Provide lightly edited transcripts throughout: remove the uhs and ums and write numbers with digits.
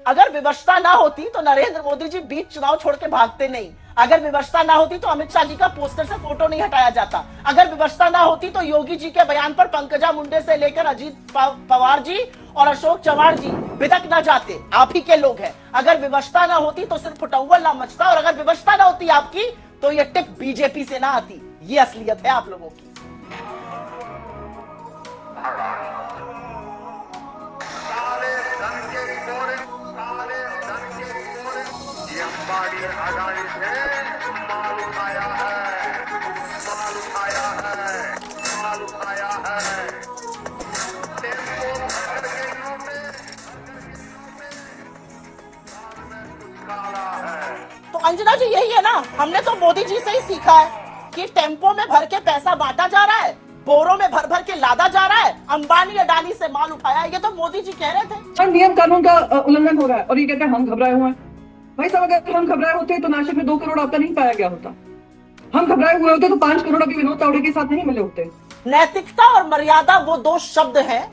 अगर विवशता ना होती तो नरेंद्र मोदी जी बीच चुनाव छोड़ के भागते नहीं। अगर विवशता ना होती तो अमित शाह जी का पोस्टर से फोटो नहीं हटाया जाता। अगर विवशता ना होती तो योगी जी के बयान पर पंकजा मुंडे से लेकर अजीत पवार जी और अशोक चव्हाण जी बिदक ना जाते। आप ही के लोग हैं। अगर विवशता ना होती तो सिर्फ फुटौवल ना मचता, और अगर विवशता ना होती आपकी तो ये टिक बीजेपी से ना आती। ये असलियत है आप लोगों की। तो अंजना जी यही है ना, हमने तो मोदी जी से ही सीखा है कि टेम्पो में भर के पैसा बांटा जा रहा है, बोरों में भर भर के लादा जा रहा है, अंबानी अडानी से माल उठाया। ये तो मोदी जी कह रहे थे। नियम कानून का उल्लंघन हो रहा है और ये कहते हैं हम घबराए हुए हैं। भाई साहब, अगर हम घबराए होते तो नासिक में 2 करोड़ आपका नहीं पाया गया होता। हम घबराए हुए होते तो 5 करोड़ अभी विनोद तावड़े के साथ नहीं मिले होते। नैतिकता और मर्यादा वो 2 शब्द हैं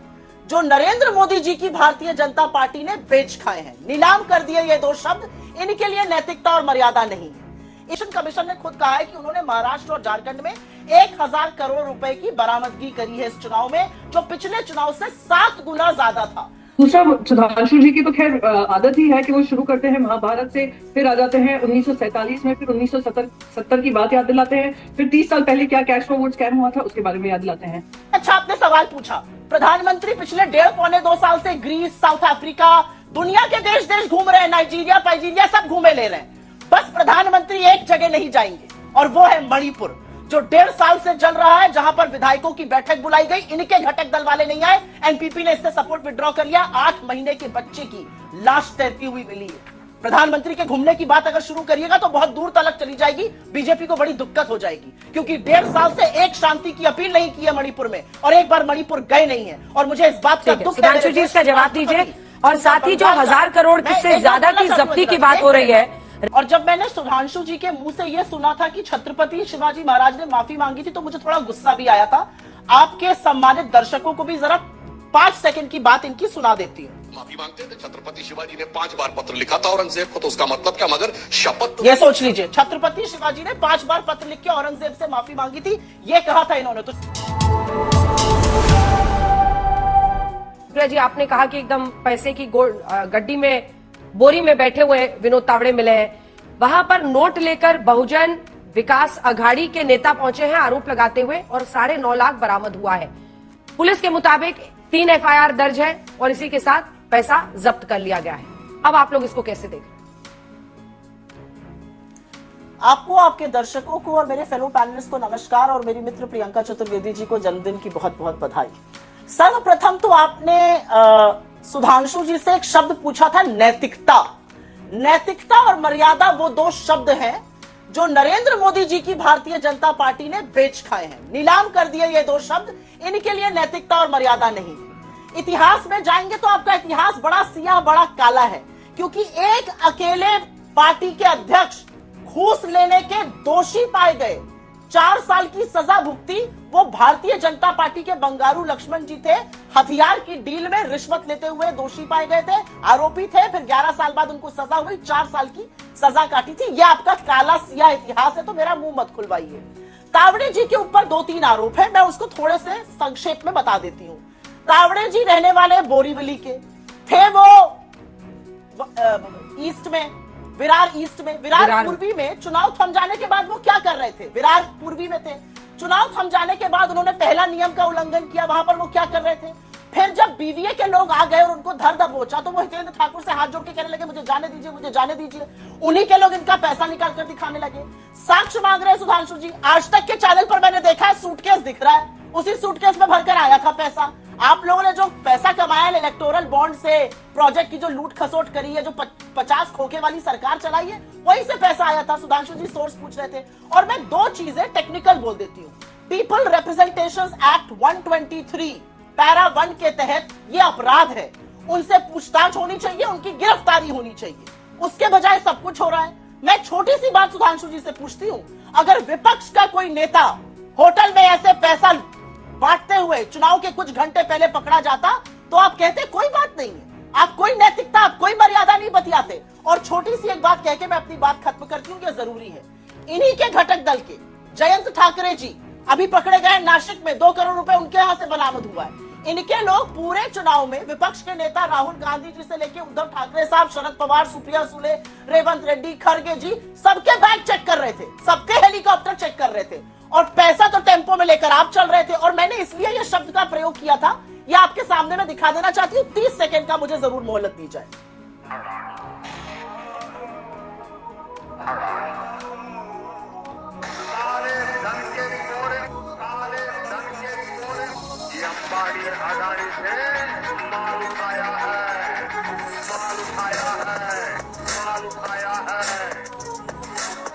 जो नरेंद्र मोदी जी की भारतीय जनता पार्टी ने बेच खाए हैं, नीलाम कर दिए। ये 2 शब्द, इनके लिए नैतिकता और मर्यादा नहीं है। इलेक्शन कमीशन ने खुद कहा है कि उन्होंने महाराष्ट्र और झारखंड में 1000 करोड़ रुपए की बरामदगी करी है इस चुनाव में, जो पिछले चुनाव से 7 गुना ज्यादा था। दूसरा, सुधांशु जी की तो खैर आदत ही है कि वो शुरू करते हैं महाभारत से, फिर आ जाते हैं 1947 में, फिर 1970 की बात याद दिलाते हैं, फिर 30 साल पहले क्या कैश फॉर वोट स्कैम हुआ था उसके बारे में याद दिलाते हैं। अच्छा, आपने सवाल पूछा। प्रधानमंत्री पिछले 1.5-पौने-2 साल से ग्रीस, साउथ अफ्रीका, दुनिया के देश घूम रहे हैं, नाइजीरिया सब घूमे ले रहे हैं। बस प्रधानमंत्री एक जगह नहीं जाएंगे, और वो है मणिपुर, जो 1.5 साल से चल रहा है, जहां पर विधायकों की बैठक बुलाई गई, इनके घटक दल वाले नहीं आए। एनपीपी ने इससे सपोर्ट विड्रॉ कर लिया। 8 महीने के बच्चे की लाश तैरती हुई मिली है। प्रधानमंत्री के घूमने की बात अगर शुरू करिएगा तो बहुत दूर तक चली जाएगी, बीजेपी को बड़ी दिक्कत हो जाएगी, क्योंकि 1.5 साल से एक शांति की अपील नहीं की है मणिपुर में, और एक बार मणिपुर गए नहीं है। और मुझे इस बात का दुख है। सुधांशु जी, इसका जवाब दीजिए। और साथ ही जो 1000 करोड़ से ज्यादा की जब्ती की बात हो रही है, और जब मैंने सुधांशु जी के मुंह से यह सुना था कि छत्रपति शिवाजी महाराज ने माफी मांगी थी, तो मुझे थोड़ा गुस्सा भी आया था। आपके सम्मानित दर्शकों को भी जरा 5 सेकंड की बात इनकी सुना देती हूँ। माफी मांगते थे, छत्रपति शिवाजी ने 5 बार पत्र लिखा था औरंगजेब को, तो उसका मतलब क्या? मगर शपथ, ये सोच लीजिए, छत्रपति शिवाजी ने 5 बार पत्र लिख के औरंगजेब से माफी मांगी थी, ये कहा था इन्होंने। तो जी, आपने कहा कि एकदम पैसे की गड्डी में, बोरी में बैठे हुए विनोद तावड़े मिले हैं। वहां पर नोट लेकर बहुजन विकास अघाड़ी के नेता पहुंचे हैं आरोप लगाते हुए, और 9.5 लाख बरामद हुआ है। पुलिस के मुताबिक 3 FIR दर्ज है और इसी के साथ पैसा जब्त कर लिया गया है। अब आप लोग इसको कैसे देखें? आपको, आपके दर्शकों को और मेरे फेलो पैनलिस्ट को नमस्कार, और मेरी मित्र प्रियंका चतुर्वेदी जी को जन्मदिन की बहुत बहुत बधाई। सर्वप्रथम तो आपने सुधांशु जी से एक शब्द पूछा था, नैतिकता। नैतिकता और मर्यादा वो 2 शब्द हैं जो नरेंद्र मोदी जी की भारतीय जनता पार्टी ने बेच खाए हैं, नीलाम कर दिए ये 2 शब्द। इनके लिए नैतिकता और मर्यादा नहीं। इतिहास में जाएंगे तो आपका इतिहास बड़ा सियाह, बड़ा काला है, क्योंकि एक अकेले पार्टी के अध्यक्ष घूस लेने के दोषी पाए गए, 4 साल की सजा भुगती। वो भारतीय जनता पार्टी के बंगारू लक्ष्मण जी थे, हथियार की डील में रिश्वत लेते हुए दोषी पाए गए थे, आरोपी थे। फिर 11 साल बाद उनको सजा हुई, 4 साल की सजा काटी थी। यह आपका काला सियाह इतिहास है, तो मेरा मुंह मत खुलवाइए। तावड़े जी के ऊपर 2-3 आरोप है, मैं उसको थोड़े से संक्षेप में बता देती हूँ। तावड़े जी रहने वाले बोरीवली के थे, वो ईस्ट में, विरार ईस्ट में, विरार पूर्वी में चुनाव थम जाने के बाद वो क्या कर रहे थे? विरार पूर्वी में थे, चुनाव थम जाने के बाद उन्होंने पहला नियम का उल्लंघन किया। वहां पर वो क्या कर रहे थे? फिर जब बीवीए के लोग आ गए और उनको धर दबोचा, तो वो हितेंद्र ठाकुर से हाथ जोड़ के कहने लगे, मुझे जाने दीजिए, मुझे जाने दीजिए। उन्हीं के लोग इनका पैसा निकाल कर दिखाने लगे। साक्ष्य मांग रहे हैं सुधांशु जी। आज तक के चैनल पर मैंने देखा है, सूटकेस दिख रहा है, उसी सूटकेस में भरकर आया था पैसा। आप लोगों ने जो पैसा कमाया है इलेक्टोरल बॉन्ड से, प्रोजेक्ट की जो लूट खसोट करी है, जो 50 खोखे वाली सरकार चलाई है, वहीं से पैसा आया था। सुधांशु जी सोर्स पूछ रहे थे। और मैं 2 चीजें टेक्निकल बोल देती हूँ। पीपल रिप्रेजेंटेशन एक्ट 123 पैरा 1 के तहत ये अपराध है, उनसे पूछताछ होनी चाहिए, उनकी गिरफ्तारी होनी चाहिए। उसके बजाय सब कुछ हो रहा है। मैं छोटी सी बात सुधांशु जी से पूछती हूँ, अगर विपक्ष का कोई नेता होटल में ऐसे पैसा बांटते हुए चुनाव के कुछ घंटे पहले पकड़ा जाता, तो आप कहते कोई बात नहीं है, आप कोई नैतिकता, आप कोई मर्यादा नहीं बतियाते। और छोटी सी एक बात कह के मैं अपनी बात खत्म करती हूँ, ये जरूरी है। इन्हीं के घटक दल के जयंत ठाकरे जी अभी पकड़े गए नासिक में, 2 करोड़ रुपए उनके यहां से बरामद हुआ है। इनके लोग पूरे चुनाव में विपक्ष के नेता राहुल गांधी जी से लेकर उद्धव ठाकरे साहब, शरद पवार, सुप्रिया सुले, रेवंत रेड्डी, खड़गे जी, सबके बैग चेक कर रहे थे, सबके हेलीकॉप्टर चेक कर रहे थे, और पैसा तो टेम्पो में लेकर आप चल रहे थे। और मैंने इसलिए यह शब्द का प्रयोग किया था, यह आपके सामने मैं दिखा देना चाहती हूँ। 30 सेकंड का मुझे जरूर मोहलत दी जाए। अंबानी अडानी से माल उठाया है, माल उठाया है, माल उठाया है।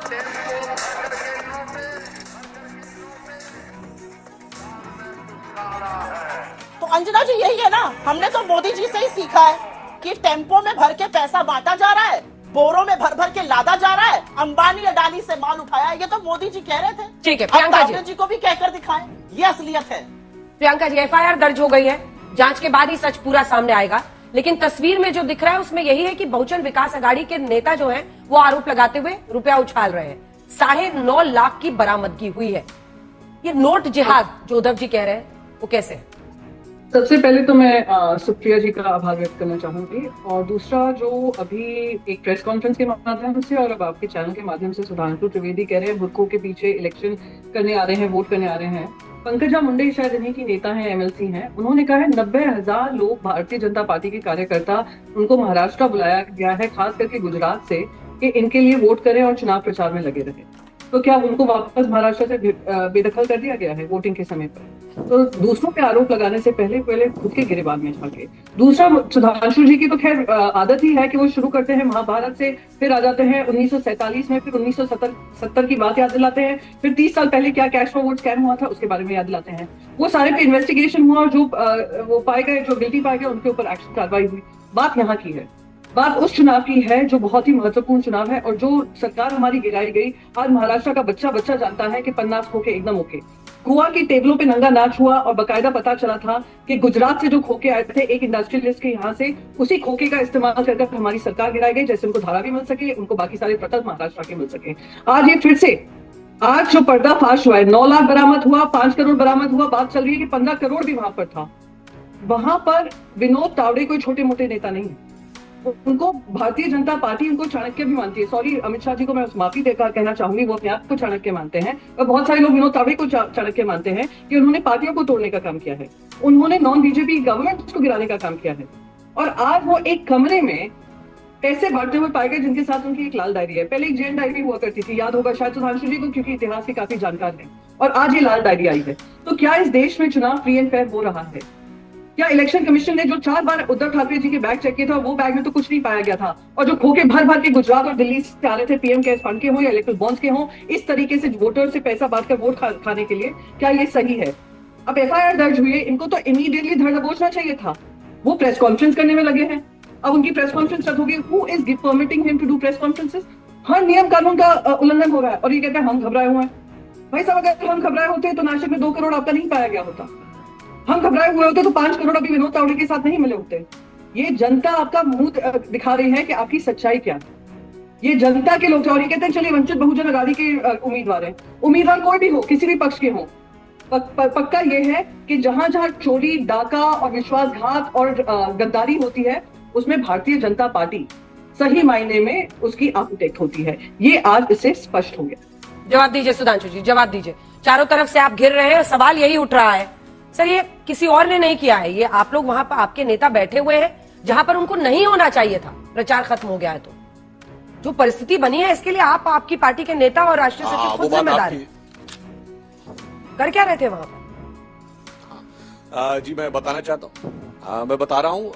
टेम्पो भर के नोटे है। तो अंजना जी यही है ना, हमने तो मोदी जी से ही सीखा है कि टेम्पो में भर के पैसा बांटा जा रहा है, बोरों में भर भर के लादा जा रहा है, अंबानी अडानी से माल उठाया है। ये तो मोदी जी कह रहे थे। ठीक है, प्रियंका जी को भी कहकर दिखाएं, ये असलियत है। प्रियंका जी, एफआईआर दर्ज हो गई है, जांच के बाद ही सच पूरा सामने आएगा। लेकिन तस्वीर में जो दिख रहा है उसमें यही है कि बहुजन विकास आघाड़ी के नेता जो हैं वो आरोप लगाते हुए रुपया उछाल रहे हैं। 9.5 लाख की बरामदगी हुई है। ये नोट जिहाद जो उद्धव जी कह रहे हैं वो कैसे है? सबसे पहले तो मैं सुप्रिया जी का आभार व्यक्त करना चाहूंगी, और दूसरा जो अभी एक प्रेस कॉन्फ्रेंस के माध्यम से और अब आपके चैनल के माध्यम से सुधांशु त्रिवेदी कह रहे हैं बुरकों के पीछे इलेक्शन करने आ रहे हैं, वोट करने आ रहे हैं। पंकजा मुंडे शायद इन्हीं की नेता हैं, एमएलसी हैं। उन्होंने कहा है 90,000 लोग भारतीय जनता पार्टी के कार्यकर्ता, उनको महाराष्ट्र बुलाया गया है, खास करके गुजरात से, कि इनके लिए वोट करें और चुनाव प्रचार में लगे रहें। तो क्या उनको वापस महाराष्ट्र से बेदखल कर दिया गया है वोटिंग के समय पर? तो दूसरों पे आरोप लगाने से पहले खुद के गिरेबान में झांके। दूसरा, सुधांशु जी की तो खैर आदत ही है कि वो शुरू करते हैं महाभारत से, फिर आ जाते हैं 1947 में, फिर 1970 की बात याद दिलाते हैं, फिर 30 साल पहले क्या कैश फॉर वोट स्कैम हुआ था उसके बारे में याद दिलाते हैं। वो सारे पे इन्वेस्टिगेशन हुआ और जो वो पाए गए, जो गिल्टी पाए गए, उनके ऊपर एक्शन कार्रवाई हुई। बात यहाँ की है, बात उस चुनाव की है जो बहुत ही महत्वपूर्ण चुनाव है, और जो सरकार हमारी गिराई गई। आज महाराष्ट्र का बच्चा जानता है कि पन्ना खोके एकदम ओके। गोवा की टेबलों पे नंगा नाच हुआ और बकायदा पता चला था कि गुजरात से जो खोके आए थे एक इंडस्ट्रियलिस्ट के यहाँ से, उसी खोके का इस्तेमाल कर हमारी सरकार गिराई गई, जैसे उनको धारा भी मिल सके, उनको बाकी सारे प्रकल्प महाराष्ट्र के मिल सके। आज ये फिर से, आज जो पर्दाफाश हुआ है, 9 लाख बरामद हुआ, 5 करोड़ बरामद हुआ, बात चल रही है कि 15 करोड़ भी वहां पर था। वहां पर विनोद तावड़े कोई छोटे मोटे नेता नहीं है, उनको भारतीय जनता पार्टी उनको चाणक्य भी मानती है। सॉरी, अमित शाह जी को मैं माफी देकर कहना चाहूंगी, वो अपने आप को चाणक्य मानते हैं, और बहुत सारे लोग विनोद तावड़े को चाणक्य मानते हैं कि उन्होंने पार्टियों को तोड़ने का काम किया है, उन्होंने नॉन बीजेपी गवर्नमेंट को गिराने का काम किया है। और आज वो एक कमरे में पैसे बांटते हुए पाए गए जिनके साथ उनकी एक लाल डायरी है। पहले एक जैन डायरी हुआ करती थी, याद होगा शायद सुधांशु जी को, क्योंकि इतिहास के काफी जानकार हैं, और आज ये लाल डायरी आई है। तो क्या इस देश में चुनाव फ्री एंड फेयर हो रहा है? क्या इलेक्शन कमीशन ने जो 4 बार उद्धव ठाकरे जी के बैग चेक किए थे, वो बैग में तो कुछ नहीं पाया गया था, और जो खोके भर भर के गुजरात और दिल्ली से आ रहे थे, पीएम केयर्स फंड के हो या इलेक्ट्रल बॉन्ड्स के हो, इस तरीके से वोटर से पैसा बांटकर वोट खाने के लिए, क्या ये सही है? अब एफआईआर दर्ज हुई है, इनको तो इमीडिएटली धर दबोचना चाहिए था। वो प्रेस कॉन्फ्रेंस करने में लगे हैं, अब उनकी प्रेस कॉन्फ्रेंस रद्द होगी। Who is permitting him to do press conferences? हर नियम कानून का उल्लंघन हो रहा है, और ये कहते हैं हम घबराए हुए हैं। भाई साहब, अगर हम घबराए होते तो नासिक में 2 करोड़ आपका नहीं पाया गया होता। हम घबराए हुए होते तो 5 करोड़ अभी विनोद तावड़े के साथ नहीं मिले होते। ये जनता आपका मुंह दिखा रही है कि आपकी सच्चाई क्या है। ये जनता के लोग, और ये कहते हैं चलिए वंचित बहुजन आघाड़ी के उम्मीदवार हैं। उम्मीदवार कोई भी हो, किसी भी पक्ष के हो, पक्का ये है कि जहां जहां चोरी, डाका और विश्वासघात और गद्दारी होती है, उसमें भारतीय जनता पार्टी सही मायने में उसकी आर्किटेक्ट होती है। ये आज इससे स्पष्ट हो गया। जवाब दीजिए सुधांशु जी, जवाब दीजिए। चारों तरफ से आप घिर रहे हैं, सवाल यही उठ रहा है, सर ये किसी और ने नहीं किया है, ये आप लोग वहां पर आपके नेता बैठे हुए हैं जहां पर उनको नहीं होना चाहिए था, प्रचार खत्म हो गया है। तो जो परिस्थिति बनी है इसके लिए आप, आपकी पार्टी के नेता और राष्ट्रीय सचिव खुद जिम्मेदार हैं। कर क्या रहे थे वहां पर? जी मैं बताना चाहता हूँ, मैं बता रहा हूँ,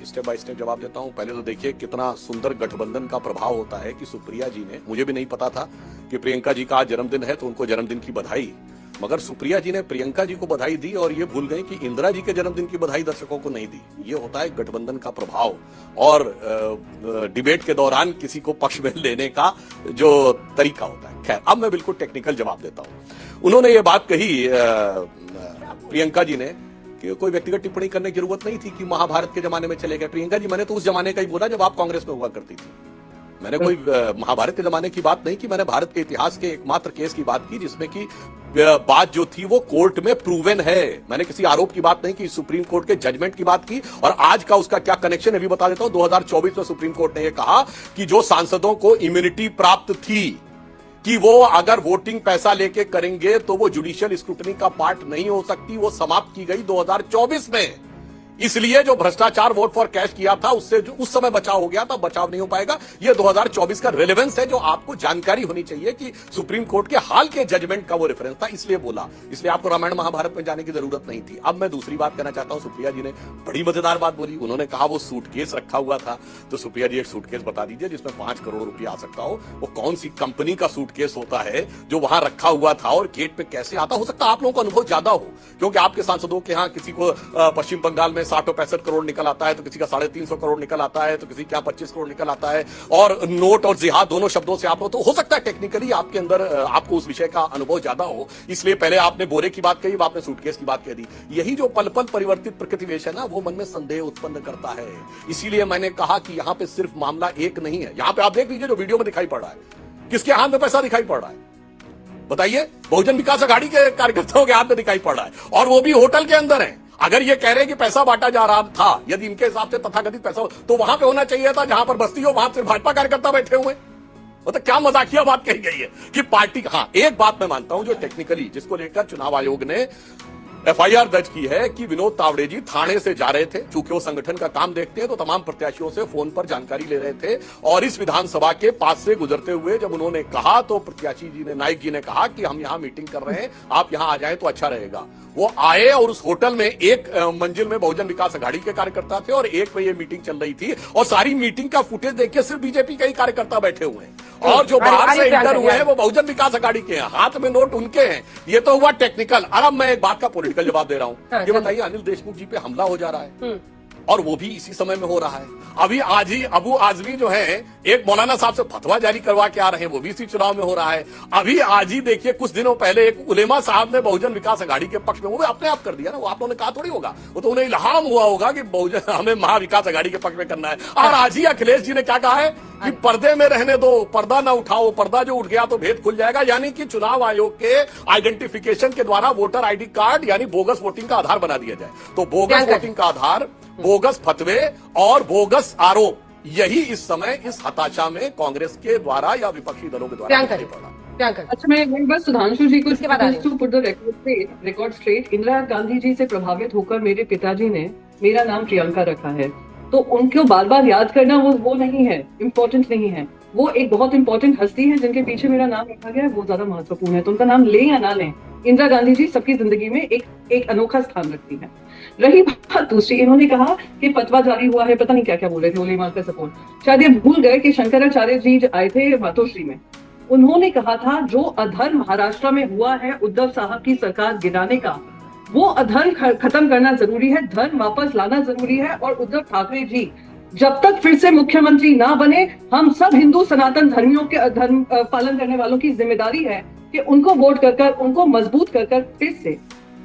स्टेप बाय स्टेप जवाब देता हूँ। पहले तो देखिए कितना सुंदर गठबंधन का प्रभाव होता है कि सुप्रिया जी ने, मुझे भी नहीं पता था कि प्रियंका जी का आज जन्मदिन है तो उनको जन्मदिन की बधाई, मगर सुप्रिया जी ने प्रियंका जी को बधाई दी और ये भूल गए कि इंदिरा जी के जन्मदिन की बधाई दर्शकों को नहीं दी। ये होता है गठबंधन का प्रभाव, और डिबेट के दौरान किसी को पक्ष में लेने का जो तरीका होता है। खैर, अब मैं बिल्कुल टेक्निकल जवाब देता हूं। उन्होंने ये बात कही प्रियंका जी ने कि कोई व्यक्तिगत टिप्पणी करने की जरूरत नहीं थी कि महाभारत के जमाने में चले गए। प्रियंका जी, मैंने तो उस जमाने का ही बोला जब आप कांग्रेस में हुआ करती थी। मैंने कोई महाभारत के जमाने की बात नहीं की, मैंने भारत के इतिहास के एकमात्र केस की बात की जिसमें कि बात जो थी वो कोर्ट में प्रूवन है। मैंने किसी आरोप की बात नहीं की, सुप्रीम कोर्ट के जजमेंट की बात की। और आज का उसका क्या कनेक्शन है भी बता देता हूं। 2024 में सुप्रीम कोर्ट ने यह कहा कि जो सांसदों को इम्यूनिटी प्राप्त थी कि वो अगर वोटिंग पैसा लेके करेंगे तो वो जुडिशियल स्क्रूटनी का पार्ट नहीं हो सकती, वो समाप्त की गई 2024 में। इसलिए जो भ्रष्टाचार वोट फॉर कैश किया था उससे जो उस समय बचाव हो गया था, बचाव नहीं हो पाएगा। ये 2024 का रेलेवेंस है जो आपको जानकारी होनी चाहिए कि सुप्रीम कोर्ट के हाल के जजमेंट का वो रेफरेंस था, इसलिए बोला। इसलिए आपको रामायण महाभारत में जाने की जरूरत नहीं थी। अब मैं दूसरी बात कहना चाहता हूं। सुप्रिया जी ने बड़ी मजेदार बात बोली। उन्होंने कहा वो सूटकेस रखा हुआ था। तो सुप्रिया जी, एक सूटकेस बता दीजिए जिसमें 5 करोड़ रुपया आ सकता हो। वो कौन सी कंपनी का सूटकेस होता है जो वहां रखा हुआ था और गेट पे कैसे आता? हो सकता है आप लोगों को अनुभव ज्यादा हो, क्योंकि आपके सांसदों के यहाँ किसी को पश्चिम बंगाल में 60 और 65 करोड़ निकल आता है, तो किसी का 350 करोड़ निकल आता है, तो किसी का 25 करोड़ निकल आता है। और नोट और जिहाद दोनों शब्दों से आप तो हो सकता है टेक्निकली आपके अंदर आपको उस विषय का अनुभव ज्यादा हो, इसलिए पहले आपने बोरे की बात कही, अब आपने सूटकेस की बात कह दी। यही जो पल पल परिवर्तित प्रकृति वेश है ना, वो मन में संदेह उत्पन्न करता है। इसीलिए मैंने कहा कि यहां पे सिर्फ मामला एक नहीं है। यहां पे आप देख लीजिए जो वीडियो में दिखाई पड़ रहा है, किसके हाथ में पैसा दिखाई पड़ रहा है बताइए? बहुजन विकास अघाड़ी के कार्यकर्ताओं के हाथ में दिखाई पड़ रहा है, और वो भी होटल के अंदर है। अगर ये कह रहे हैं कि पैसा बांटा जा रहा था, यदि इनके हिसाब से तथाकथित पैसा हो तो वहां पे होना चाहिए था जहां पर बस्ती हो, वहां से भाजपा कार्यकर्ता बैठे हुए। मतलब क्या मजाकिया बात कही गई है कि पार्टी। हाँ, एक बात मैं मानता हूं जो टेक्निकली जिसको लेकर चुनाव आयोग ने एफआईआर दर्ज की है कि विनोद तावड़े जी थाने से जा रहे थे, चूंकि वो संगठन का काम देखते हैं तो तमाम प्रत्याशियों से फोन पर जानकारी ले रहे थे। और इस विधानसभा के पास से गुजरते हुए जब उन्होंने कहा तो प्रत्याशी जी ने, नाइक जी ने कहा कि हम यहां मीटिंग कर रहे हैं, आप यहां आ जाएं तो अच्छा रहेगा। वो आए और उस होटल में एक मंजिल में बहुजन विकास अघाड़ी के कार्यकर्ता थे और एक में ये मीटिंग चल रही थी। और सारी मीटिंग का फुटेज देखिए सिर्फ बीजेपी के ही कार्यकर्ता बैठे हुए हैं, और जो बाहर से इंटर हुए हैं वो बहुजन विकास अघाड़ी के हैं, हाथ में नोट उनके हैं। ये तो हुआ टेक्निकल। अब मैं एक बात का पॉलिटिकल जवाब दे रहा हूं। ये बताइए, अनिल देशमुख जी पे हमला हो जा रहा है और वो भी इसी समय में हो रहा है। अभी आज ही अबू आजमी जो है एक मौलाना साहब से फतवा जारी करवा के आ रहे हैं, वो भी इसी चुनाव में हो रहा है। अभी आज ही देखिए कुछ दिनों पहले एक उलेमा साहब ने बहुजन विकास अघाड़ी के पक्ष में, वो अपने आप कर दिया ना, वो आप लोगों ने कहा थोड़ी होगा, वो तो उन्हें इल्हाम हुआ होगा कि बहुजन हमें महाविकास अघाड़ी के पक्ष में करना है। और आज ही अखिलेश जी ने क्या कहा है कि पर्दे में रहने दो, पर्दा ना उठाओ, पर्दा जो उठ गया तो भेद खुल जाएगा। यानी कि चुनाव आयोग के आइडेंटिफिकेशन के द्वारा वोटर आईडी कार्ड यानी बोगस वोटिंग का आधार बना दिया जाए। तो बोगस वोटिंग का आधार, बोगस फतवे और बोगस आरोप, यही इस समय इस हताशा में कांग्रेस के द्वारा या विपक्षी दलों के द्वारा दिखाई पड़ा। अच्छा, मैं बस सुधांशु जी को रिकॉर्ड स्ट्रेट, इंदिरा गांधी जी से प्रभावित होकर मेरे पिताजी ने मेरा नाम प्रियंका रखा है, तो उनको बार बार याद करना वो नहीं है, इम्पोर्टेंट नहीं है। वो एक बहुत इंपॉर्टेंट हस्ती है जिनके पीछे मेरा नाम रखा गया है, वो ज्यादा महत्वपूर्ण है। तो उनका नाम ले या ना लें, इंदिरा गांधी जी सबकी जिंदगी में एक अनोखा स्थान रखती है। रही बात दूसरी, इन्होंने कहा कि फतवा जारी हुआ है, पता नहीं क्या क्या बोल रहे थे उलेमा का सपोर्ट। शायद ये भूल गए कि शंकराचार्य जी आए थे मातोश्री में, उन्होंने कहा था जो अधर्म महाराष्ट्र में हुआ है उद्धव साहब की सरकार गिराने का, वो अधर्म खत्म करना जरूरी है, धर्म वापस लाना जरूरी है। और उद्धव ठाकरे जी जब तक फिर से मुख्यमंत्री ना बने, हम सब हिंदू सनातन धर्मियों के धर्म पालन करने वालों की जिम्मेदारी है कि उनको वोट कर उनको मजबूत कर फिर से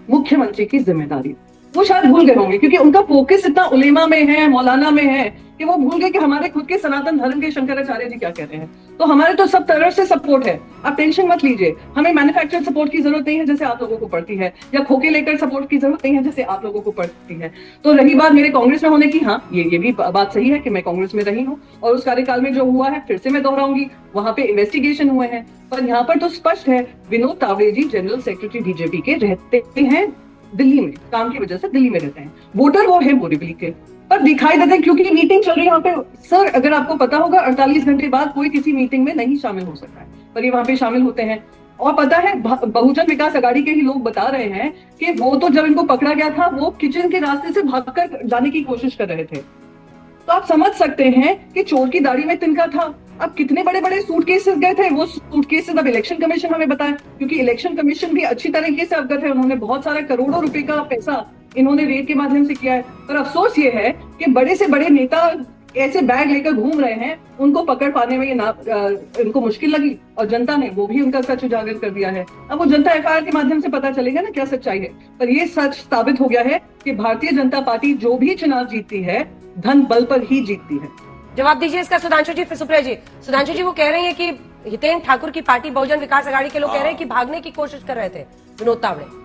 मुख्यमंत्री की जिम्मेदारी। वो शायद भूल गए होंगे क्योंकि उनका फोकस इतना उलेमा में है, मौलाना में है, कि वो भूल गए कि हमारे खुद के सनातन धर्म के शंकराचार्य जी क्या कह रहे हैं। तो हमारे तो सब तरह से सपोर्ट है, आप टेंशन मत लीजिए। हमें मैन्युफैक्चर सपोर्ट की जरूरत नहीं है जैसे आप लोगों को पड़ती है, या खोके लेकर सपोर्ट की जरूरत नहीं है जैसे आप लोगों को पड़ती है। तो रही बात मेरे कांग्रेस में होने की, हाँ ये भी बात सही है कि मैं कांग्रेस में रही हूँ और उस कार्यकाल में जो हुआ है फिर से मैं दोहराऊंगी, वहां पे इन्वेस्टिगेशन हुए हैं। पर यहाँ पर तो स्पष्ट है, विनोद तावड़े जी जनरल सेक्रेटरी बीजेपी के रहते हैं दिल्ली में, काम की वजह से दिल्ली में रहते हैं, वोटर वो है बोरीवली के, पर दिखाई देते हैं क्योंकि मीटिंग चल रही है वहां पे। सर अगर आपको पता होगा 48 घंटे बाद कोई किसी मीटिंग में नहीं शामिल हो सकता है, पर ये वहां पे शामिल होते हैं। और पता है बहुजन विकास अघाड़ी के ही लोग बता रहे हैं कि वो तो जब इनको पकड़ा गया था वो किचन के रास्ते से भागकर जाने की कोशिश कर रहे थे। तो आप समझ सकते हैं कि चोर की दाढ़ी में तिनका था। अब कितने बड़े बड़े सूटकेसेस गए थे, वो सूटकेसेस अब इलेक्शन कमीशन हमें बताया, क्योंकि इलेक्शन कमीशन भी अच्छी तरीके से अवगत है, उन्होंने बहुत सारा करोड़ों रुपए का पैसा इन्होंने रेड के माध्यम से किया है। पर अफसोस ये है कि बड़े से बड़े नेता ऐसे बैग लेकर घूम रहे हैं, उनको पकड़ पाने में इनको मुश्किल लगी और जनता ने वो भी उनका सच उजागर कर दिया है। अब वो जनता एफआईआर के माध्यम से पता चलेगा ना क्या सच्चाई है, पर ये सच साबित हो गया है कि भारतीय जनता पार्टी जो भी चुनाव जीतती है धन बल पर ही जीतती है। जवाब दीजिए इसका सुधांशु जी, फिर सुप्रिया जी। सुधांशु जी, वो कह रहे हैं कि हितेन ठाकुर की पार्टी बहुजन विकास आघाड़ी के लोग कह रहे हैं कि भागने की कोशिश कर रहे थे विनोद तावड़े।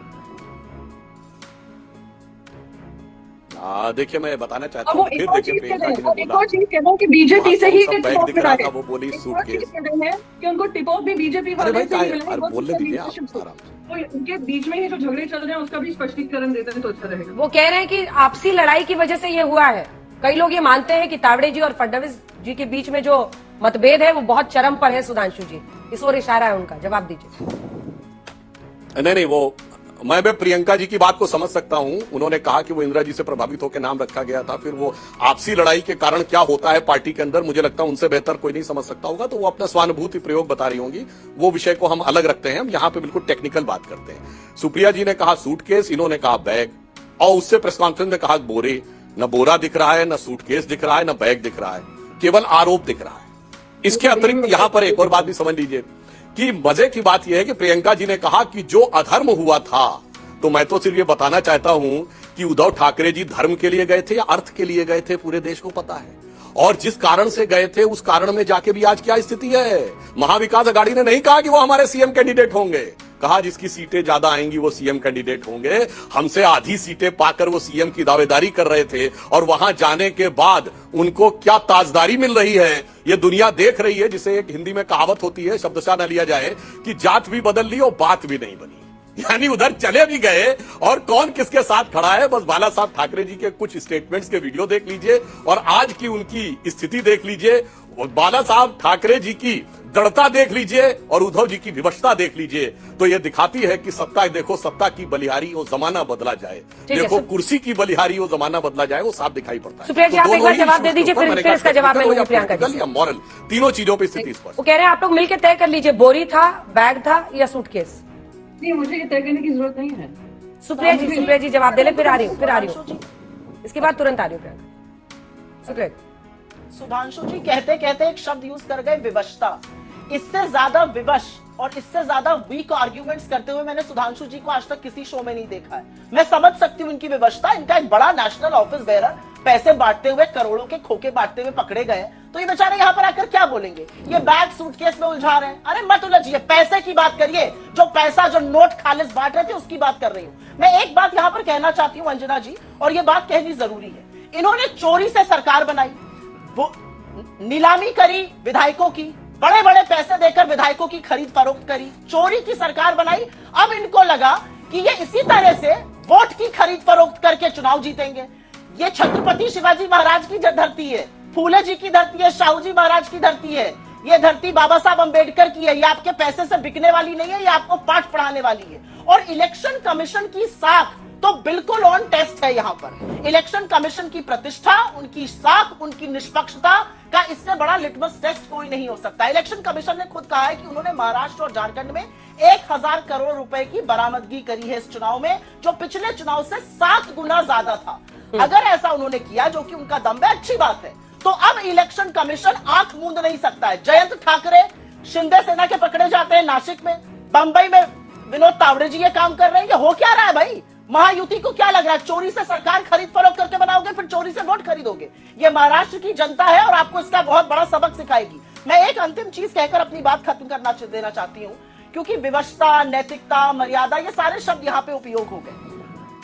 देखिए मैं बताना चाहता अब हूँ, वो फिर एक और देखिए चीज कह प्रियंका रहे जी हैं, ने एक बोला और चीज कह रहे हैं कि बीजेपी से ही सब बैग दिख रहा था, वो बोली एक और सूटकेस। चीज कह रहे हैं कि उनको टिप ऑफ भी बीजेपी अरे वाले भाई से ही मिला है, यार, बहुत बोलने अच्छा दीजिए आप leadership से। आराम से। तो उनके बीच में ही जो झगड़े चल रहे हैं उसका भी स्पष्टीकरण दे दें तो अच्छा रहेगा। वो कह रहे हैं कि आपसी लड़ाई की वजह से ये हुआ है। कई लोग ये मानते हैं कि तावड़े जी और फडणवीस जी के बीच में जो मतभेद है वो बहुत चरम पर है। सुधांशु जी, इस ओर इशारा है उनका, जवाब दीजिए। नहीं, वो मैं प्रियंका जी की बात को समझ सकता हूं। उन्होंने कहा कि वो इंदिरा जी से प्रभावित होकर नाम रखा गया था, फिर वो आपसी लड़ाई के कारण क्या होता है पार्टी के अंदर, मुझे लगता है उनसे बेहतर कोई नहीं समझ सकता होगा। तो वो अपना स्वानुभूति प्रयोग बता रही होंगी, वो विषय को हम अलग रखते हैं। हम यहाँ पे बिल्कुल टेक्निकल बात करते हैं। सुप्रिया जी ने कहा सूटकेस, इन्होंने कहा बैग, और उससे प्रेस कॉन्फ्रेंस में कहा बोरे। न बोरा दिख रहा है, न सूटकेस दिख रहा है, न बैग दिख रहा है, केवल आरोप दिख रहा है। इसके अतिरिक्त यहां पर एक और बात भी समझ लीजिए कि मजे की बात यह है कि प्रियंका जी ने कहा कि जो अधर्म हुआ था, तो मैं तो सिर्फ ये बताना चाहता हूं कि उद्धव ठाकरे जी धर्म के लिए गए थे या अर्थ के लिए गए थे, पूरे देश को पता है। और जिस कारण से गए थे उस कारण में जाके भी आज क्या स्थिति है। महाविकास आघाड़ी ने नहीं कहा कि वो हमारे सीएम कैंडिडेट होंगे, कहा जिसकी सीटें ज्यादा आएंगी वो सीएम कैंडिडेट होंगे। हमसे आधी सीटें पाकर वो सीएम की दावेदारी कर रहे थे, और वहां जाने के बाद उनको क्या ताजदारी मिल रही है ये दुनिया देख रही है। जिसे एक हिंदी में कहावत होती है, शब्दशः न लिया जाए, कि जात भी बदल ली और बात भी नहीं बनी। यानी उधर चले भी गए और कौन किसके साथ खड़ा है, बस बाला साहब ठाकरे जी के कुछ स्टेटमेंट्स के वीडियो देख लीजिए और आज की उनकी स्थिति देख लीजिए। बाला साहब ठाकरे जी की दृढ़ता देख लीजिए और उद्धव जी की विवशता देख लीजिए, तो ये दिखाती है कि सत्ता, देखो सत्ता की बलिहारी हो जमाना बदला जाए, देखो कुर्सी की बलिहारी हो जमाना बदला जाए, वो साफ दिखाई पड़ता है। सुप्रिया जी, आप एक बार जवाब दे दीजिए, फिर इसका जवाब मैं लूंगी प्रियंका जी से। मॉरल, तीनों चीजों पर स्थिति स्पष्ट। वो कह रहे हैं आप लोग मिलकर तय कर लीजिए, बोरी था, बैग था या सूटकेस। नहीं, मुझे ये तय करने की जरूरत नहीं है। सुप्रिया जी जवाब दे ले, फिर आ रही हूँ, इसके बाद तुरंत आ रही हूँ प्रियंका। सुप्रिया, सुधांशु जी कहते कहते एक शब्द यूज कर गए, विवशता। इससे ज्यादा विवश और इससे ज्यादा वीक आर्ग्यूमेंट्स करते हुए मैंने सुधांशु जी को आज तक किसी शो में नहीं देखा है। मैं समझ सकती हूँ इनकी विवशता। इनका एक बड़ा नेशनल ऑफिस बेरर पैसे बांटते हुए, करोड़ों के खोखे बांटते हुए पकड़े गए, तो ये बेचारे यहाँ पर आकर क्या बोलेंगे? ये बैग सूटकेस में उलझा रहे हैं। अरे मत उलझिए, पैसे की बात करिए। जो पैसा, जो नोट खालिस बांट रहे थे उसकी बात कर रही हूँ मैं। एक बात यहाँ पर कहना चाहती हूँ अंजना जी, और ये बात कहनी जरूरी है। इन्होंने चोरी से सरकार बनाई, वो नीलामी करी विधायकों की, बड़े बड़े पैसे देकर विधायकों की खरीद फरोख्त करी, चोरी की सरकार बनाई। अब इनको लगा कि ये इसी तरह से वोट की खरीद फरोख्त करके चुनाव जीतेंगे। ये छत्रपति शिवाजी महाराज की धरती है, फूले जी की धरती है, शाहू जी महाराज की धरती है, ये धरती बाबा साहब अंबेडकर की है। ये आपके पैसे से बिकने वाली नहीं है, ये आपको पाठ पढ़ाने वाली है। और इलेक्शन कमीशन की साख तो बिल्कुल ऑन टेस्ट है। यहाँ पर इलेक्शन कमीशन की प्रतिष्ठा, उनकी साख, उनकी निष्पक्षता का इससे बड़ा लिटमस टेस्ट कोई नहीं हो सकता। इलेक्शन कमीशन ने खुद कहा है कि उन्होंने महाराष्ट्र और झारखंड में 1000 करोड़ रुपए की बरामदगी करी है इस चुनाव में, जो पिछले चुनाव से 7 गुना ज्यादा था। अगर ऐसा उन्होंने किया, जो कि उनका दम है, अच्छी बात है, तो अब इलेक्शन कमीशन आंख मूंद नहीं सकता है। जयंत ठाकरे शिंदे सेना के पकड़े जाते हैं नासिक में, बंबई में विनोद तावड़े जी ये काम कर रहे हैं। ये हो क्या रहा है भाई? महायुति को क्या लग रहा है? चोरी से सरकार खरीद फरोख्त करके बनाओगे, फिर चोरी से वोट खरीदोगे। ये महाराष्ट्र की जनता है और आपको इसका बहुत बड़ा सबक सिखाएगी। मैं एक अंतिम चीज कहकर अपनी बात खत्म करना देना चाहती हूँ, क्योंकि विवशता, नैतिकता, मर्यादा, ये सारे शब्द यहाँ पे उपयोग हो गए।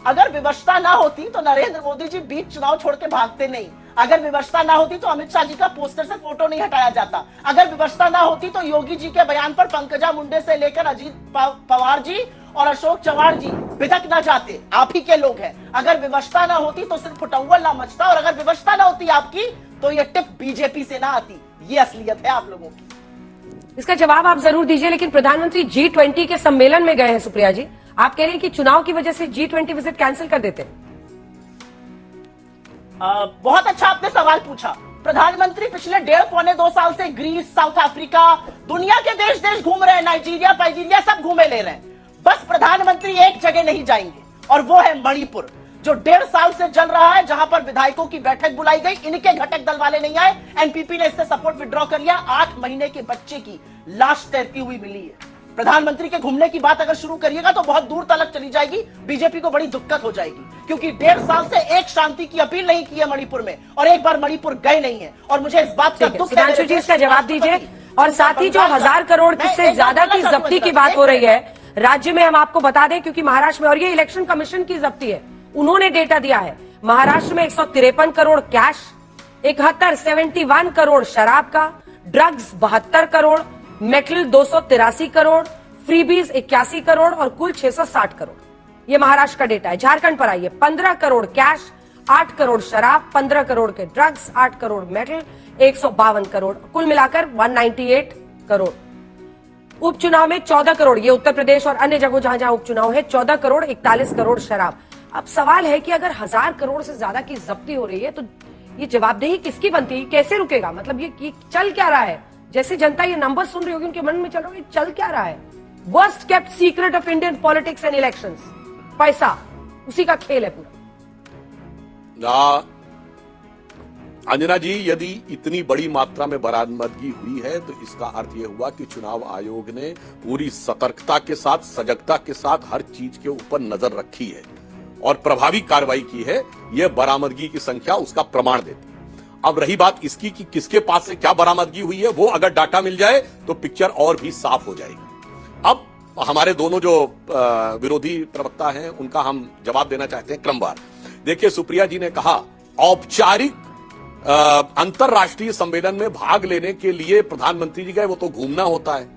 अगर विवशता ना होती तो नरेंद्र मोदी जी बीच चुनाव छोड़ के भागते नहीं। अगर विवशता ना होती तो अमित शाह जी का पोस्टर से फोटो नहीं हटाया जाता। अगर विवशता ना होती तो योगी जी के बयान पर पंकजा मुंडे से लेकर अजीत पवार जी और अशोक चव्हाण जी बिदक ना जाते। आप ही के लोग हैं। अगर विवशता ना होती तो सिर्फ फुटौवल ना मचता, और अगर विवशता ना होती आपकी तो ये टिप बीजेपी से ना आती। ये असलियत है आप लोगों की। इसका जवाब आप जरूर दीजिए, लेकिन प्रधानमंत्री G20 के सम्मेलन में गए हैं सुप्रिया जी। आप कह रहे हैं कि चुनाव की वजह से G20 विजिट कैंसिल कर देते। बहुत अच्छा आपने सवाल पूछा। प्रधानमंत्री पिछले 1.5-2 साल से ग्रीस, साउथ अफ्रीका, दुनिया के देश देश घूम रहे हैं, नाइजीरिया, पाइजीरिया सब घूमे ले रहे हैं। बस प्रधानमंत्री एक जगह नहीं जाएंगे और वो है मणिपुर। जो 1.5 साल से चल रहा है, जहां पर विधायकों की बैठक बुलाई गई, इनके घटक दल वाले नहीं आए, एनपीपी ने इससे सपोर्ट विड्रॉ कर लिया। 8 महीने के बच्चे की लाश तैरती हुई मिली है। प्रधानमंत्री के घूमने की बात अगर शुरू करिएगा तो बहुत दूर तक चली जाएगी, बीजेपी को बड़ी दिक्कत हो जाएगी, क्योंकि 1.5 साल से एक शांति की अपील नहीं की है मणिपुर में, और एक बार मणिपुर गए नहीं है। और मुझे इस बात का दुख है। सुधांशु जी, इसका जवाब दीजिए। और साथ ही जो 1000 करोड़ से ज्यादा की जब्ती की बात हो रही है राज्य में, हम आपको बता दें, क्योंकि महाराष्ट्र में, और ये इलेक्शन कमीशन की जब्ती है, उन्होंने डेटा दिया है, महाराष्ट्र में 153 करोड़ कैश, 71 करोड़ शराब का, drugs 72 crore, metal 283 crore, freebies 81 crore और कुल 660 करोड़। ये महाराष्ट्र का डेटा है। झारखंड पर आइए, 15 करोड़ कैश, 8 करोड़ शराब, 15 करोड़ के ड्रग्स, 8 करोड़ मेटल, 152 करोड़, कुल मिलाकर 198 करोड़। उपचुनाव में 14 करोड़, ये उत्तर प्रदेश और अन्य जगहों जहां जहां उपचुनाव है, 14 करोड़ 41 करोड़ शराब। अब सवाल है कि अगर 1000 करोड़ से ज्यादा की जब्ती हो रही है तो ये जवाबदेही किसकी बनती है? कैसे रुकेगा? मतलब ये चल क्या रहा है? जैसे जनता ये नंबर सुन रही होगी, उनके मन में चल रहा है, चल क्या रहा है? Worst kept secret of Indian politics and elections, पैसा, उसी का खेल है पूरा। अंजना जी, यदि इतनी बड़ी मात्रा में बरामदगी हुई है तो इसका अर्थ यह हुआ कि चुनाव आयोग ने पूरी सतर्कता के साथ, सजगता के साथ हर चीज के ऊपर नजर रखी है और प्रभावी कार्रवाई की है। यह बरामदगी की संख्या उसका प्रमाण देती है। अब रही बात इसकी कि किसके पास से क्या बरामदगी हुई है, वो अगर डाटा मिल जाए तो पिक्चर और भी साफ हो जाएगी। अब हमारे दोनों जो विरोधी प्रवक्ता हैं उनका हम जवाब देना चाहते हैं क्रमवार। देखिए, सुप्रिया जी ने कहा औपचारिक अंतरराष्ट्रीय सम्मेलन में भाग लेने के लिए प्रधानमंत्री जी गए, वो तो घूमना होता है,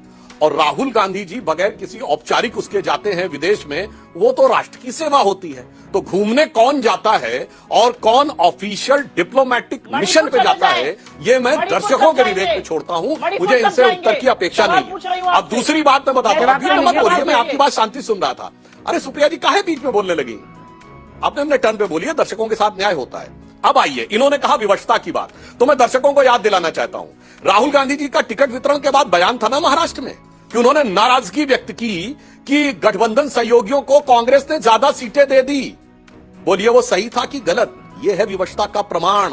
और राहुल गांधी जी बगैर किसी औपचारिक उसके जाते हैं विदेश में, वो तो राष्ट्र की सेवा होती है। तो घूमने कौन जाता है और कौन ऑफिशियल डिप्लोमेटिक मिशन पे जाता है, ये मैं दर्शकों के विवेक में छोड़ता हूं। मुझे इनसे उत्तर की अपेक्षा नहीं। अब दूसरी बात मैं बताता हूं, मत बोलिए, मैं आपकी बात शांति सुन रहा था। अरे सुप्रिया जी काहे बीच में बोलने लगी? आपने अपने टर्न पे बोलिए, दर्शकों के साथ न्याय होता है। अब आइए, इन्होंने कहा विवशता की बात, तो मैं दर्शकों को याद दिलाना चाहता हूं, राहुल गांधी जी का टिकट वितरण के बाद बयान था ना महाराष्ट्र में कि उन्होंने नाराजगी व्यक्त की कि गठबंधन सहयोगियों को कांग्रेस ने ज्यादा सीटें दे दी। बोलिए वो सही था कि गलत? यह है विवशता का प्रमाण,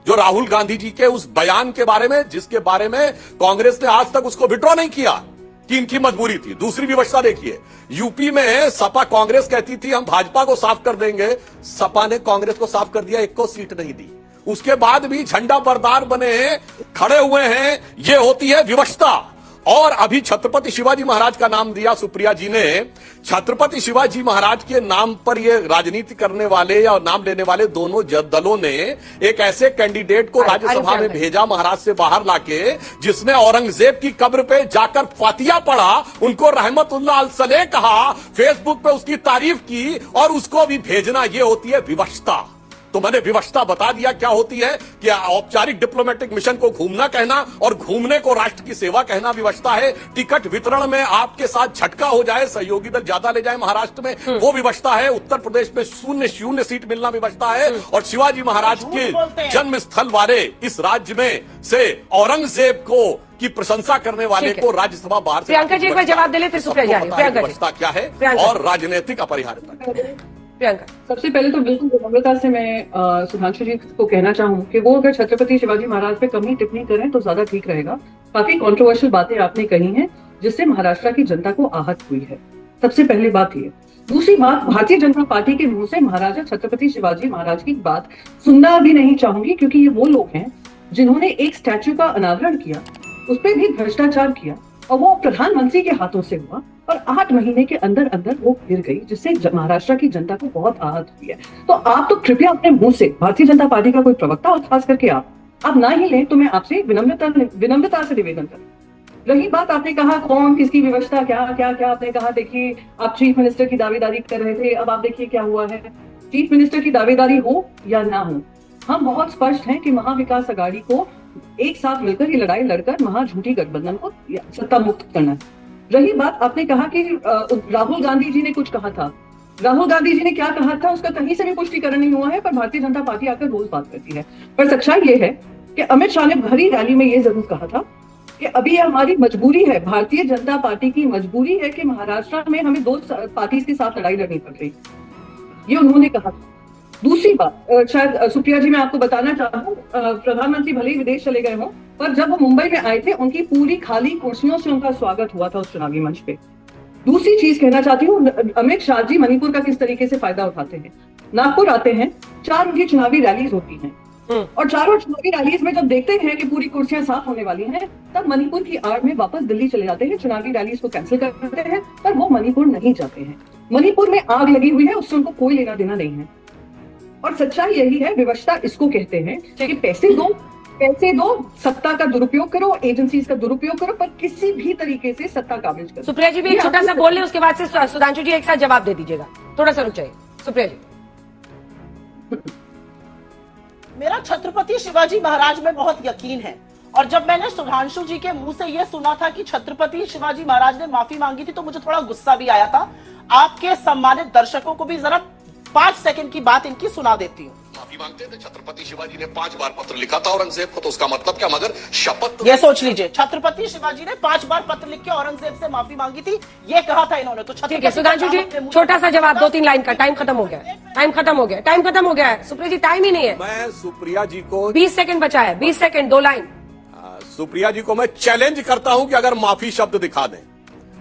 जो राहुल गांधी जी के उस बयान के बारे में, जिसके बारे में कांग्रेस ने आज तक उसको विड्रॉ नहीं किया कि इनकी मजबूरी थी। दूसरी विवशता देखिए, यूपी में सपा कांग्रेस कहती थी हम भाजपा को साफ कर देंगे, सपा ने कांग्रेस को साफ कर दिया, एक को सीट नहीं दी। उसके बाद भी झंडा बरदार बने खड़े हुए हैं, ये होती है विवशता। और अभी छत्रपति शिवाजी महाराज का नाम दिया सुप्रिया जी ने। छत्रपति शिवाजी महाराज के नाम पर ये राजनीति करने वाले या नाम लेने वाले दोनों दलों ने एक ऐसे कैंडिडेट को राज्यसभा में भेजा महाराज से बाहर लाके, जिसने औरंगजेब की कब्र पे जाकर फातिया पढ़ा, उनको रहमतुल्लाह अल सलेह कहा, फेसबुक पे उसकी तारीफ की, और उसको भी भेजना, ये होती है विवशता। तो मैंने विवशता बता दिया क्या होती है कि औपचारिक डिप्लोमेटिक मिशन को घूमना कहना और घूमने को राष्ट्र की सेवा कहना विवशता है। टिकट वितरण में आपके साथ झटका हो जाए, सहयोगी दल ज्यादा ले जाए महाराष्ट्र में, वो विवशता है। उत्तर प्रदेश में 0 सीट मिलना विवशता है। और शिवाजी महाराज के जन्म स्थल वाले इस राज्य में से औरंगजेब को की प्रशंसा करने वाले को राज्यसभा बाहर से। प्रियंका जी एक बार जवाब दे ले, फिर सुप्रिया जी। विवशता क्या है और राजनीतिक अपरिहार्यता। प्रियंका, सबसे पहले तो बिल्कुल विनम्रता से मैं सुधांशु जी को कहना चाहूँ कि वो अगर छत्रपति शिवाजी महाराज पे कमी टिप्पणी करें तो ज्यादा ठीक रहेगा। काफी कंट्रोवर्शियल बातें आपने कही हैं जिससे महाराष्ट्र की जनता को आहत हुई है। सबसे पहली बात ये। दूसरी बात, भारतीय जनता पार्टी के मुंह से महाराजा छत्रपति शिवाजी महाराज की बात सुनना भी नहीं चाहूंगी, क्योंकि ये वो लोग हैं जिन्होंने एक स्टैच्यू का अनावरण किया, उस पर भी भ्रष्टाचार किया, और वो प्रधानमंत्री के हाथों से हुआ, और 8 महीने के अंदर अंदर वो गिर गई, जिससे महाराष्ट्र की जनता को बहुत आहत हुई है। तो आप तो कृपया अपने मुंह से, भारतीय जनता पार्टी का कोई प्रवक्ता और खास करके आप ना ही लें, तो मैं आपसे विनम्रता से निवेदन करूं। रही बात, आपने कहा कौन किसकी व्यवस्था, क्या क्या क्या आपने कहा, देखिए आप चीफ मिनिस्टर की दावेदारी कर रहे थे, अब आप देखिए क्या हुआ है। चीफ मिनिस्टर की दावेदारी हो या ना हो, हम बहुत स्पष्ट हैं कि महाविकास अघाड़ी को एक साथ मिलकर ये लड़ाई लड़कर महाझूठी गठबंधन को सत्ता मुक्त करना है। रही बात, आपने कहा कि राहुल गांधी जी ने कुछ कहा था। राहुल गांधी जी ने क्या कहा था उसका कहीं से भी पुष्टिकरण नहीं हुआ है, पर भारतीय जनता पार्टी आकर रोज बात करती है। पर सच्चाई ये है कि अमित शाह ने भरी रैली में ये जरूर कहा था कि अभी हमारी मजबूरी है, भारतीय जनता पार्टी की मजबूरी है कि महाराष्ट्र में हमें 2 पार्टी के साथ लड़ाई लड़नी पड़ रही, ये उन्होंने कहा। दूसरी बात, शायद सुप्रिया जी मैं आपको बताना चाहता हूँ, प्रधानमंत्री भले ही विदेश चले गए हों, पर जब वो मुंबई में आए थे उनकी पूरी खाली कुर्सियों से उनका स्वागत हुआ था उस चुनावी मंच पे। दूसरी चीज कहना चाहती हूँ, अमित शाह जी मणिपुर का किस तरीके से फायदा उठाते हैं। नागपुर आते हैं, 4 उनकी चुनावी रैलीज होती हैं, और चारों चुनावी रैलीज में जब देखते हैं कि पूरी कुर्सियां साफ होने वाली हैं, तब मणिपुर की आड़ में वापस दिल्ली चले जाते हैं, चुनावी रैलीज को कैंसिल कर देते हैं, पर वो मणिपुर नहीं जाते हैं। मणिपुर में आग लगी हुई है, उससे उनको कोई लेना देना नहीं है। और सच्चाई यही है, विवशता इसको कहते हैं कि पैसे दो, सत्ता का दुरुपयोग करो, एजेंसीज का दुरुपयोग करो, पर किसी भी तरीके से सत्ता काबिज करो। सुप्रिया जी भी एक छोटा सा बोल लें, उसके बाद से सुधांशु जी एक साथ जवाब दे दीजिएगा। थोड़ा सा रुक जाइए सुप्रिया जी। मेरा छत्रपति शिवाजी महाराज में बहुत यकीन है, और जब मैंने सुधांशु जी के मुंह से यह सुना था कि छत्रपति शिवाजी महाराज ने माफी मांगी थी, तो मुझे थोड़ा गुस्सा भी आया था। आपके सम्मानित दर्शकों को भी जरा 5 सेकंड की बात इनकी सुना देती हूँ। माफी मांगते थे, छत्रपति शिवाजी ने 5 बार पत्र लिखा था औरंगजेब को, तो उसका मतलब क्या, मगर शपथ। ये सोच लीजिए, छत्रपति शिवाजी ने 5 बार पत्र लिख के औरंगजेब से माफी मांगी थी, ये कहा था इन्होंने। तो ठीक है सुधांशु जी, छोटा सा जवाब, 2-3 लाइन का। टाइम खत्म हो गया है सुप्रिया जी, टाइम ही नहीं है। मैं सुप्रिया जी को 20 सेकंड बचा है, 20 सेकंड, 2 लाइन। सुप्रिया जी को मैं चैलेंज करता हूं कि अगर माफी शब्द दिखा दें,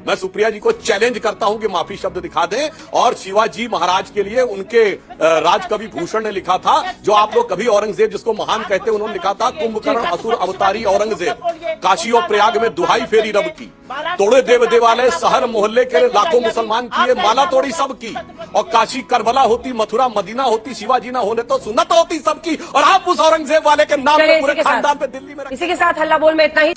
मैं सुप्रिया जी को चैलेंज करता हूं कि माफी शब्द दिखा दें। और शिवाजी महाराज के लिए उनके राजकवि भूषण ने लिखा था, जो आप लोग कभी औरंगजेब जिसको महान कहते हैं, उन्होंने लिखा था, कुंभकर्ण असुर अवतारी औरंगजेब, काशी और प्रयाग में दुहाई फेरी रब की, तोड़े देव देवालय, शहर मोहल्ले के लाखों मुसलमान किए, माला तोड़ी सबकी, और काशी करबला होती, मथुरा मदीना होती, शिवाजी ना होने तो सुन्नत होती सबकी, और आप उस औरंगजेब वाले के नाम पे पूरे खानदान पे दिल्ली में। इसी के साथ हल्ला बोल में इतना ही।